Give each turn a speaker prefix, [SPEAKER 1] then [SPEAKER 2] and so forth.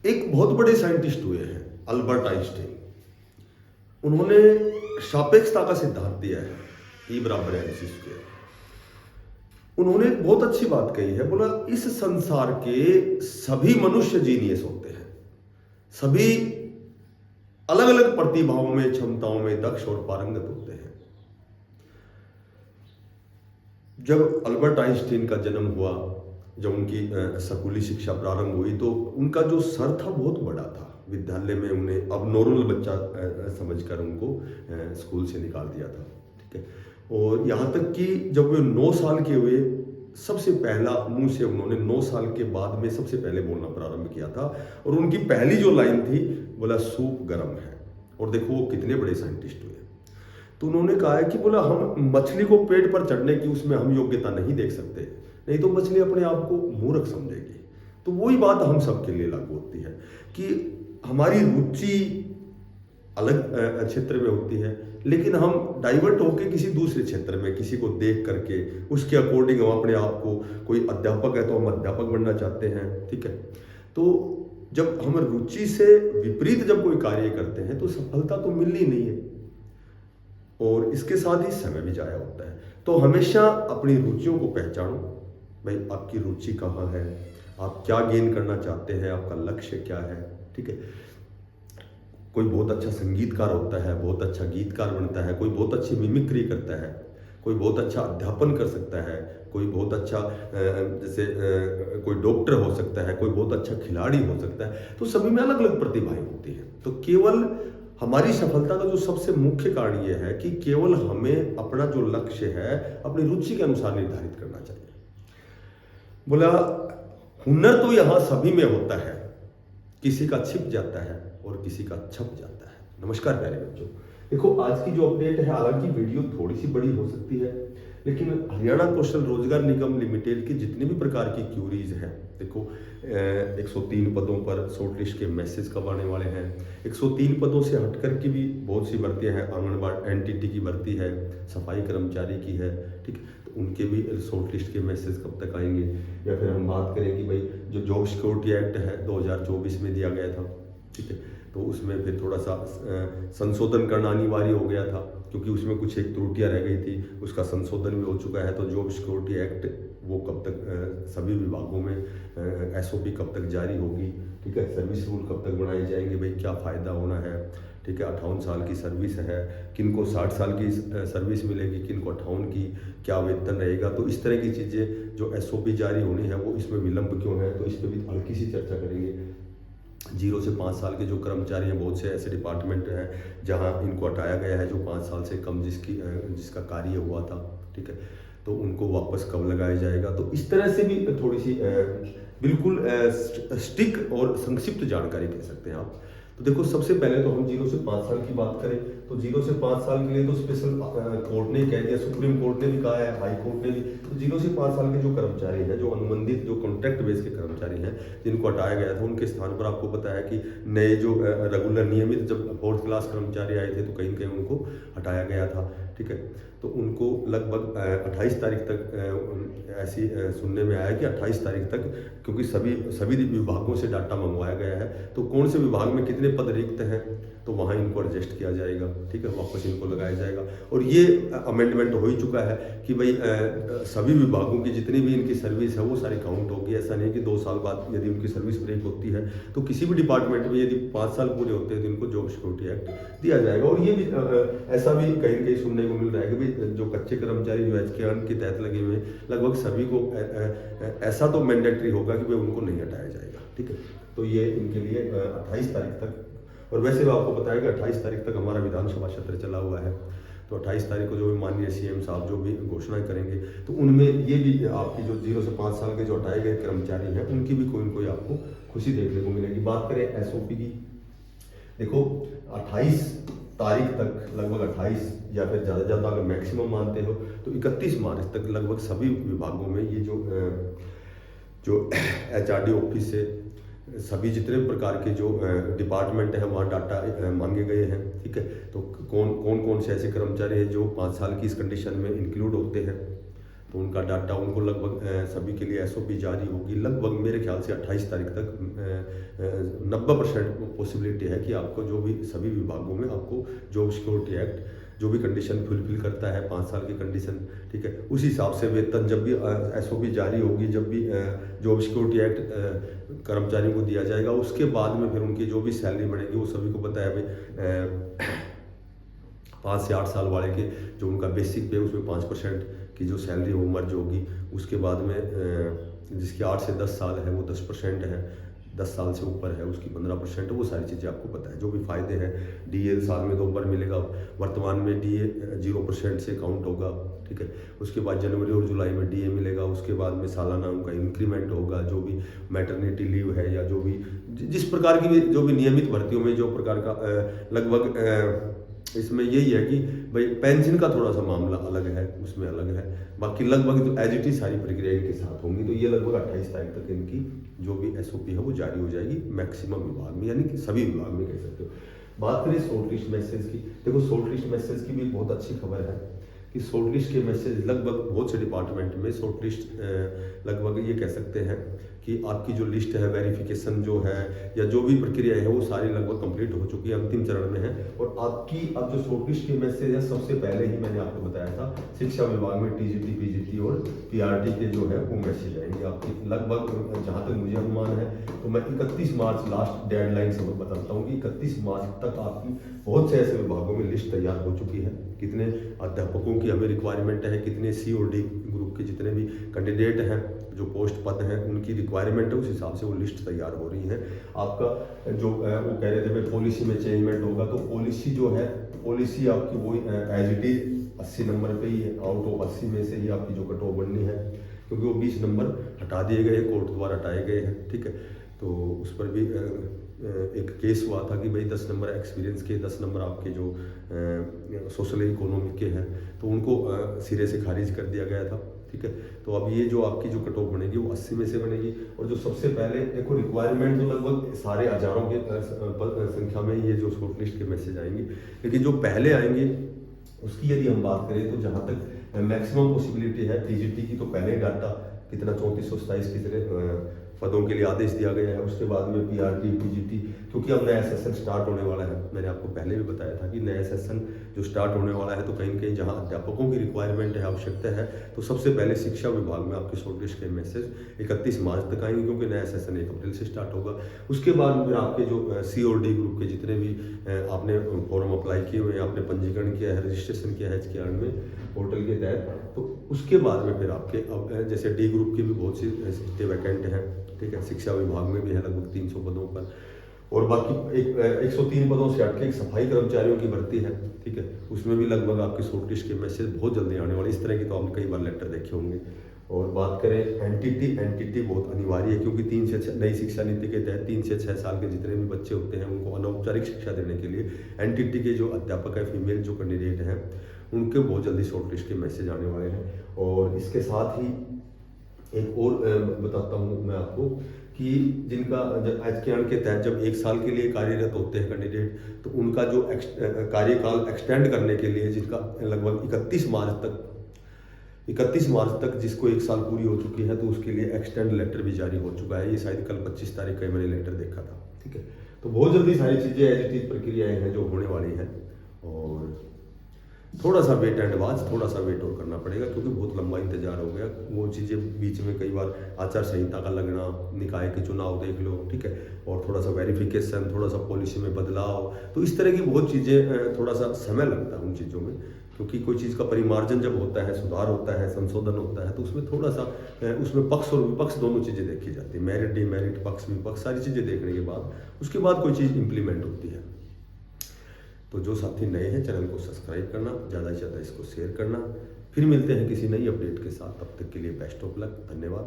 [SPEAKER 1] एक बहुत बड़े साइंटिस्ट हुए हैं अल्बर्ट आइंस्टाइन। उन्होंने सापेक्षता का सिद्धांत दिया है, E बराबर MC स्क्वायर। उन्होंने एक बहुत अच्छी बात कही है, बोला इस संसार के सभी मनुष्य जीनियस होते हैं, सभी अलग अलग प्रतिभाओं में, क्षमताओं में दक्ष और पारंगत होते हैं। जब अल्बर्ट आइंस्टाइन का जन्म हुआ, जब उनकी स्कूली शिक्षा प्रारंभ हुई, तो उनका जो सर था बहुत बड़ा था। विद्यालय में उन्हें अब नॉर्मल बच्चा समझकर उनको स्कूल से निकाल दिया था, ठीक है। और यहाँ तक कि जब वे 9 साल के हुए, सबसे पहला मुंह से उन्होंने 9 साल के बाद में सबसे पहले बोलना प्रारंभ किया था। और उनकी पहली जो लाइन थी, बोला सूप गर्म है। और देखो वो कितने बड़े साइंटिस्ट हुए। तो उन्होंने कहा है कि बोला हम मछली को पेड़ पर चढ़ने की उसमें हम योग्यता नहीं देख सकते, नहीं तो मछली अपने आप को मूर्ख समझेगी। तो वही बात हम सबके लिए लागू होती है कि हमारी रुचि अलग क्षेत्र में होती है, लेकिन हम डाइवर्ट होकर किसी दूसरे क्षेत्र में, किसी को देख करके उसके अकॉर्डिंग हम अपने आप को, कोई अध्यापक है तो हम अध्यापक बनना चाहते हैं, ठीक है। तो जब हम रुचि से विपरीत जब कोई कार्य करते हैं तो सफलता तो मिलनी नहीं है, और इसके साथ ही समय भी जाया होता है। तो हमेशा अपनी रुचियों को पहचानो। भाई आपकी रुचि कहाँ है, आप क्या गेन करना चाहते हैं, आपका लक्ष्य क्या है, ठीक है। कोई बहुत अच्छा संगीतकार होता है, बहुत अच्छा गीतकार बनता है, कोई बहुत अच्छी मिमिक्री करता है, कोई बहुत अच्छा अध्यापन कर सकता है, कोई बहुत अच्छा जैसे कोई डॉक्टर हो सकता है, कोई बहुत अच्छा खिलाड़ी हो सकता है। तो सभी में अलग अलग प्रतिभाएं होती हैं। तो केवल हमारी सफलता का जो सबसे मुख्य कारण ये है कि केवल हमें अपना जो लक्ष्य है अपनी रुचि के अनुसार निर्धारित करना चाहिए। बोला हुनर तो यहाँ सभी में होता है, किसी का छिप जाता है और किसी का छप जाता है। नमस्कार प्यारे बच्चों, देखो आज की जो अपडेट है, हालांकि वीडियो थोड़ी सी बड़ी हो सकती है, लेकिन हरियाणा कौशल रोजगार निगम लिमिटेड की जितने भी प्रकार की क्यूरीज हैं, देखो 103 पदों पर शॉर्ट लिस्ट के मैसेज कब आने वाले हैं। 103 पदों से हटकर की भी बहुत सी भर्तियां हैं, आंगनबाड़ी एनटीटी की भर्ती है, सफाई कर्मचारी की है, ठीक है। तो उनके भी शॉर्ट लिस्ट के मैसेज कब तक आएंगे। या फिर हम बात करें कि भाई जो जॉब सिक्योरिटी एक्ट है 2024 में दिया गया था, ठीक है, तो उसमें फिर थोड़ा सा संशोधन करना अनिवार्य हो गया था, क्योंकि उसमें कुछ एक त्रुटियां रह गई थी, उसका संशोधन भी हो चुका है। तो जॉब सिक्योरिटी एक्ट वो कब तक सभी विभागों में एसओपी कब तक जारी होगी, ठीक है। सर्विस रूल कब तक बनाए जाएंगे, भाई क्या फ़ायदा होना है, ठीक है। 58 साल की सर्विस है, किन को 60 साल की सर्विस मिलेगी, किन को 58 की, क्या वेतन रहेगा। तो इस तरह की चीज़ें जो एसओपी जारी होनी है वो इसमें विलंब क्यों है, तो इस पर भी हल्की सी चर्चा करेंगे। 0 से 5 साल के जो कर्मचारी हैं, बहुत से ऐसे डिपार्टमेंट हैं जहां इनको हटाया गया है जो 5 साल से कम जिसका कार्य हुआ था, ठीक है। तो उनको वापस कब लगाया जाएगा। तो इस तरह से भी थोड़ी सी बिल्कुल स्टिक और संक्षिप्त जानकारी कह सकते हैं आप। तो देखो सबसे पहले तो हम 0 से 5 साल की बात करें तो 0 से 5 साल के लिए तो स्पेशल कोर्ट ने कह दिया, सुप्रीम कोर्ट ने भी कहा है, हाई कोर्ट ने भी। तो 0 से 5 साल के जो कर्मचारी हैं, जो अनुबंधित जो कॉन्ट्रैक्ट बेस के कर्मचारी हैं, जिनको हटाया गया था, उनके स्थान पर आपको पता है कि नए जो रेगुलर नियमित जब 4th क्लास कर्मचारी आए थे तो कहीं कहीं उनको हटाया गया था, ठीक है। तो उनको लगभग 28 तारीख तक ऐसी सुनने में आया कि 28 तारीख तक, क्योंकि सभी विभागों से डाटा मंगवाया गया है, तो कौन से विभाग में कितने पद रिक्त हैं तो वहाँ इनको एडजस्ट किया जाएगा, ठीक है, वापस इनको लगाया जाएगा। और ये अमेंडमेंट हो ही चुका है कि भाई सभी विभागों की जितनी भी इनकी सर्विस है वो सारी काउंट होगी। ऐसा नहीं कि 2 साल बाद यदि उनकी सर्विस ब्रेक होती है तो किसी भी डिपार्टमेंट में यदि 5 साल पूरे होते हैं तो इनको जॉब सिक्योरिटी एक्ट दिया जाएगा। और ये भी ऐसा भी कहीं कहीं सुनने को मिल रहा है कि भाई जो कच्चे कर्मचारी जो एचकेआर के तहत लगे हुए हैं, लगभग सभी को ऐसा तो मैंडेटरी होगा कि भाई उनको नहीं हटाया जाएगा, ठीक है। तो ये इनके लिए 28 तारीख तक, और वैसे भी आपको बताया कि 28 तारीख तक हमारा विधानसभा सत्र चला हुआ है। तो 28 तारीख को जो भी माननीय सीएम साहब जो भी घोषणाएं करेंगे तो उनमें ये भी आपकी जो 0 से 5 साल के जो हटाए गए कर्मचारी हैं उनकी भी कोई न कोई आपको खुशी देखने को मिलेगी। बात करें एसओपी की, देखो 28 तारीख तक, लगभग 28 या फिर ज़्यादा से ज़्यादा अगर मैक्सिमम मानते हो तो 31 मार्च तक लगभग सभी विभागों में ये जो एचआरडी ऑफिस से सभी जितने प्रकार के जो डिपार्टमेंट हैं वहाँ डाटा मांगे गए हैं, ठीक है। तो कौन कौन से ऐसे कर्मचारी हैं जो 5 साल की इस कंडीशन में इंक्लूड होते हैं, तो उनका डाटा उनको लगभग सभी के लिए एसओपी जारी होगी। लगभग मेरे ख्याल से 28 तारीख तक 90% पॉसिबिलिटी है कि आपको जो भी सभी विभागों में आपको जॉब सिक्योरिटी एक्ट जो भी कंडीशन फुलफिल करता है 5 साल की कंडीशन, ठीक है, उस हिसाब से वेतन जब भी एसओपी जारी होगी, जब भी जॉब सिक्योरिटी एक्ट कर्मचारियों को दिया जाएगा, उसके बाद में फिर उनकी जो भी सैलरी बढ़ेगी वो सभी को पता है भाई 5 से 8 साल वाले के जो उनका बेसिक पे उसमें 5% की जो सैलरी वो मर्ज होगी। उसके बाद में जिसकी 8 से 10 साल है वो 10% है, 10 साल से ऊपर है उसकी 15% है। वो सारी चीज़ें आपको पता है। जो भी फ़ायदे हैं, डीए साल में 2 बार मिलेगा, वर्तमान में डीए 0% से काउंट होगा, ठीक है। उसके बाद जनवरी और जुलाई में डीए मिलेगा, उसके बाद में सालाना उनका इंक्रीमेंट होगा। जो भी मैटरनिटी लीव है या जो भी जिस प्रकार की भी जो भी नियमित भर्तियों में जो प्रकार का लगभग इसमें यही है कि भाई पेंशन का थोड़ा सा मामला अलग है, उसमें अलग है, बाकी लगभग तो एज इट इज सारी प्रक्रिया इनके साथ होंगी। तो ये लगभग 28 तारीख तक इनकी जो भी एसओपी है वो जारी हो जाएगी मैक्सिमम विभाग में, यानी कि सभी विभाग में कह सकते हो। बात करें शॉर्ट लिस्ट मैसेज की, देखो शॉर्ट लिस्ट मैसेज की भी बहुत अच्छी खबर है कि शॉर्ट लिस्ट के मैसेज लगभग बहुत से डिपार्टमेंट में शॉर्ट लिस्ट लगभग ये कह सकते हैं कि आपकी जो लिस्ट है, वेरिफिकेशन जो है या जो भी प्रक्रिया है वो सारी लगभग कंप्लीट हो चुकी है, अंतिम चरण में है। और आपकी अब जो शॉर्ट लिस्ट के मैसेज है सबसे पहले ही मैंने आपको बताया था शिक्षा विभाग में टीजीटी, पीजीटी और पीआरटी के जो है वो मैसेज आएंगे आपकी। लगभग जहाँ तक मुझे अनुमान है तो मैं 31 मार्च लास्ट डेडलाइन से बताता हूँ कि 31 मार्च तक आपकी बहुत से ऐसे विभागों में लिस्ट तैयार हो चुकी है। कितने अध्यापकों की हमें रिक्वायरमेंट है, कितने सी और डी ग्रुप के जितने भी कैंडिडेट हैं, जो पोस्ट पद हैं उनकी रिक्वायरमेंट है, उस हिसाब से वो लिस्ट तैयार हो रही है। आपका जो वो कह रहे थे भाई पॉलिसी में चेंजमेंट होगा, तो पॉलिसी जो है पॉलिसी आपकी वही एज इट इज 80 नंबर पे ही है। आउट ऑफ 80 में से ही आपकी जो कट ऑफ बननी है, क्योंकि वो 20 नंबर हटा दिए गए हैं, कोर्ट द्वारा हटाए गए हैं, ठीक है। तो उस पर भी एक केस हुआ था कि भाई 10 नंबर एक्सपीरियंस के, 10 नंबर आपके जो सोशल इकोनॉमिक के हैं तो उनको सिरे से खारिज कर दिया गया था, ठीक है। तो अब ये जो आपकी जो कट ऑफ बनेगी वो 80 में से बनेगी। और जो सबसे पहले देखो रिक्वायरमेंट तो लगभग सारे हजारों के संख्या में ये जो शॉर्ट लिस्ट के मैसेज आएंगे, लेकिन जो पहले आएंगे उसकी यदि हम बात करें तो जहाँ तक मैक्सिमम पॉसिबिलिटी है पीजीटी की, तो पहले डाटा कितना 3427 कितने पदों के लिए आदेश दिया गया है। उसके बाद में पीआरटी, पीजीटी, क्योंकि अब नया सेशन स्टार्ट होने वाला है, मैंने आपको पहले भी बताया था कि नया सेशन जो स्टार्ट होने वाला है तो कहीं न कहीं जहाँ अध्यापकों की रिक्वायरमेंट है, आवश्यकता है, तो सबसे पहले शिक्षा विभाग में आपके शॉर्ट लिस्ट के मैसेज 31 मार्च तक आएंगे, क्योंकि नया सेशन 1 अप्रैल से स्टार्ट होगा। उसके बाद फिर आपके जो सी और डी ग्रुप के जितने भी आपने फॉर्म अप्लाई किए हुए हैं, आपने पंजीकरण किया है, रजिस्ट्रेशन किया है HKR में पोर्टल के तहत, तो उसके बाद में फिर आपके अब जैसे डी ग्रुप की भी बहुत सी सीटें वैकेंट हैं, ठीक है। शिक्षा विभाग में भी है लगभग 300 पदों पर, और बाकी 103 पदों से हटके एक सफाई कर्मचारियों की भर्ती है, ठीक है। उसमें भी लगभग आपके शॉर्ट लिस्ट के मैसेज बहुत जल्दी आने वाले। इस तरह की तो आपने कई बार लेटर देखे होंगे। और बात करें एनटीटी बहुत अनिवार्य है, क्योंकि 3 से 6 नई शिक्षा नीति के तहत 3 से 6 साल के जितने भी बच्चे होते हैं उनको अनौपचारिक शिक्षा देने के लिए एनटीटी के जो अध्यापक है, फीमेल जो कैंडिडेट हैं, उनके बहुत जल्दी शॉर्ट लिस्ट के मैसेज आने वाले हैं। और इसके साथ ही एक और बताता हूँ मैं आपको कि जिनका HKR के तहत जब 1 साल के लिए कार्यरत होते हैं कैंडिडेट, तो उनका जो कार्यकाल एक्सटेंड करने के लिए जिनका लगभग 31 मार्च तक जिसको 1 साल पूरी हो चुकी है, तो उसके लिए एक्सटेंड लेटर भी जारी हो चुका है। ये शायद कल 25 तारीख का मैंने लेटर देखा था, ठीक है। तो बहुत जल्दी सारी चीज़ें एज इट इज प्रक्रियाएँ हैं जो होने वाली हैं, और थोड़ा सा वेट एंड वॉच, थोड़ा सा वेट और करना पड़ेगा, क्योंकि बहुत लंबा इंतजार हो गया। वो चीज़ें बीच में कई बार आचार संहिता का लगना, निकाय के चुनाव देख लो, ठीक है, और थोड़ा सा वेरिफिकेशन, थोड़ा सा पॉलिसी में बदलाव, तो इस तरह की बहुत चीज़ें थोड़ा सा समय लगता है उन चीज़ों में, क्योंकि कोई चीज़ का परिमार्जन जब होता है, सुधार होता है, संशोधन होता है, तो उसमें थोड़ा सा उसमें पक्ष और विपक्ष दोनों चीज़ें देखी जाती है, मेरिट डिमेरिट, पक्ष विपक्ष, सारी चीज़ें देखने के बाद उसके बाद कोई चीज़ इम्प्लीमेंट होती है। तो जो साथी नए हैं चैनल को सब्सक्राइब करना, ज़्यादा से ज़्यादा इसको शेयर करना। फिर मिलते हैं किसी नई अपडेट के साथ, तब तक के लिए बेस्ट ऑफ लक, धन्यवाद।